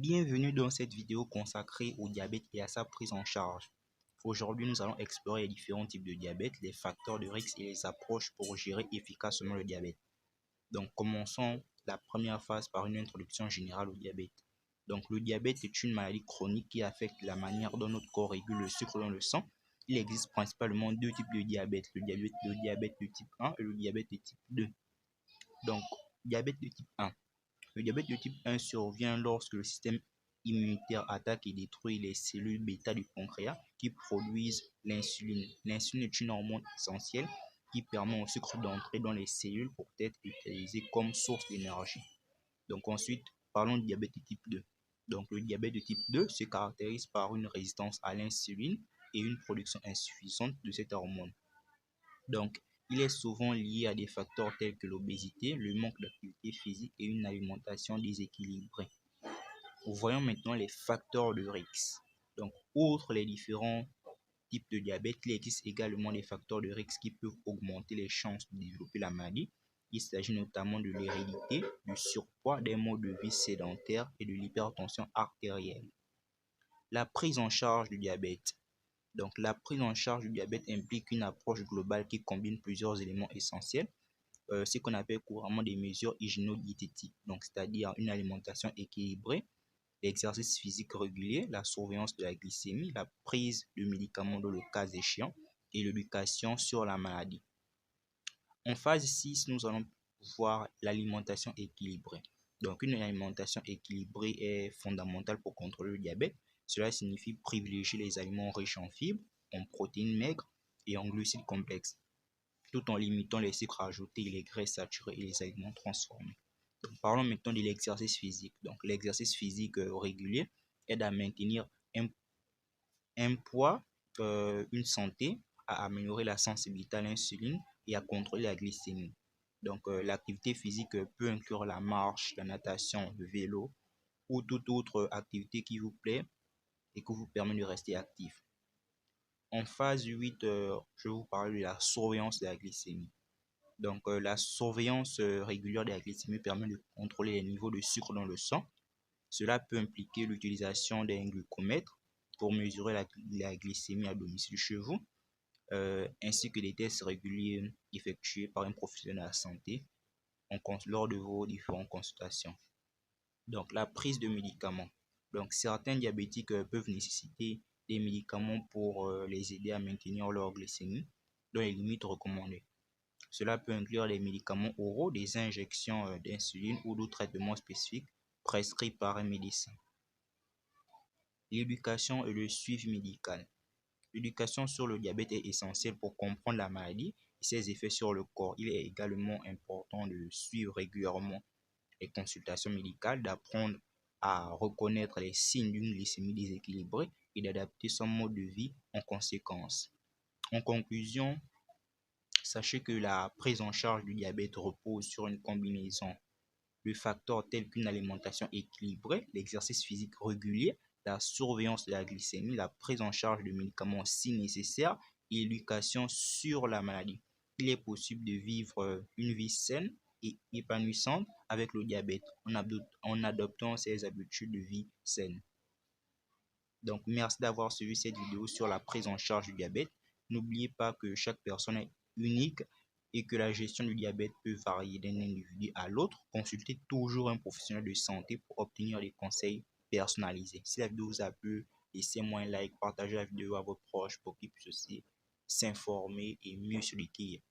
Bienvenue dans cette vidéo consacrée au diabète et à sa prise en charge. Aujourd'hui, nous allons explorer les différents types de diabète, les facteurs de risque et les approches pour gérer efficacement le diabète. Donc, commençons la première phase par une introduction générale au diabète. Donc, le diabète est une maladie chronique qui affecte la manière dont notre corps régule le sucre dans le sang. Il existe principalement deux types de diabète, le diabète de type 1 et le diabète de type 2. Donc, diabète de type 1. Le diabète de type 1 survient lorsque le système immunitaire attaque et détruit les cellules bêta du pancréas qui produisent l'insuline. L'insuline est une hormone essentielle qui permet au sucre d'entrer dans les cellules pour être utilisé comme source d'énergie. Donc ensuite, parlons du diabète de type 2. Donc le diabète de type 2 se caractérise par une résistance à l'insuline et une production insuffisante de cette hormone. Donc, il est souvent lié à des facteurs tels que l'obésité, le manque d'activité physique et une alimentation déséquilibrée. Voyons maintenant les facteurs de risque. Donc, outre les différents types de diabète, il existe également des facteurs de risque qui peuvent augmenter les chances de développer la maladie. Il s'agit notamment de l'hérédité, du surpoids, des modes de vie sédentaires et de l'hypertension artérielle. La prise en charge du diabète. Donc, la prise en charge du diabète implique une approche globale qui combine plusieurs éléments essentiels, ce qu'on appelle couramment des mesures hygiéno-diététiques, donc c'est-à-dire une alimentation équilibrée, l'exercice physique régulier, la surveillance de la glycémie, la prise de médicaments dans le cas échéant et l'éducation sur la maladie. En phase 6, nous allons voir l'alimentation équilibrée. Donc, une alimentation équilibrée est fondamentale pour contrôler le diabète. Cela signifie privilégier les aliments riches en fibres, en protéines maigres et en glucides complexes, tout en limitant les sucres ajoutés, les graisses saturées et les aliments transformés. Donc, parlons maintenant de l'exercice physique. Donc, l'exercice physique régulier aide à maintenir un poids, une santé, à améliorer la sensibilité à l'insuline et à contrôler la glycémie. Donc, l'activité physique peut inclure la marche, la natation, le vélo ou toute autre activité qui vous plaît et qui vous permet de rester actif. En phase 8, je vais vous parler de la surveillance de la glycémie. Donc, la surveillance régulière de la glycémie permet de contrôler les niveaux de sucre dans le sang. Cela peut impliquer l'utilisation d'un glucomètre pour mesurer la glycémie à domicile chez vous, ainsi que des tests réguliers effectués par un professionnel de la santé lors de vos différentes consultations. Donc, la prise de médicaments. Donc, certains diabétiques peuvent nécessiter des médicaments pour les aider à maintenir leur glycémie dans les limites recommandées. Cela peut inclure les médicaments oraux, des injections d'insuline ou d'autres traitements spécifiques prescrits par un médecin. L'éducation et le suivi médical. L'éducation sur le diabète est essentielle pour comprendre la maladie et ses effets sur le corps. Il est également important de suivre régulièrement les consultations médicales, d'apprendre à reconnaître les signes d'une glycémie déséquilibrée et d'adapter son mode de vie en conséquence. En conclusion, sachez que la prise en charge du diabète repose sur une combinaison de facteurs tels qu'une alimentation équilibrée, l'exercice physique régulier, la surveillance de la glycémie, la prise en charge de médicaments si nécessaire et l'éducation sur la maladie. Il est possible de vivre une vie saine et épanouissante avec le diabète en adoptant ces habitudes de vie saines. Donc, merci d'avoir suivi cette vidéo sur la prise en charge du diabète. N'oubliez pas que chaque personne est unique et que la gestion du diabète peut varier d'un individu à l'autre. Consultez toujours un professionnel de santé pour obtenir des conseils personnalisés. Si la vidéo vous a plu, laissez-moi un like, partagez la vidéo à vos proches pour qu'ils puissent aussi s'informer et mieux se l'équilibrer.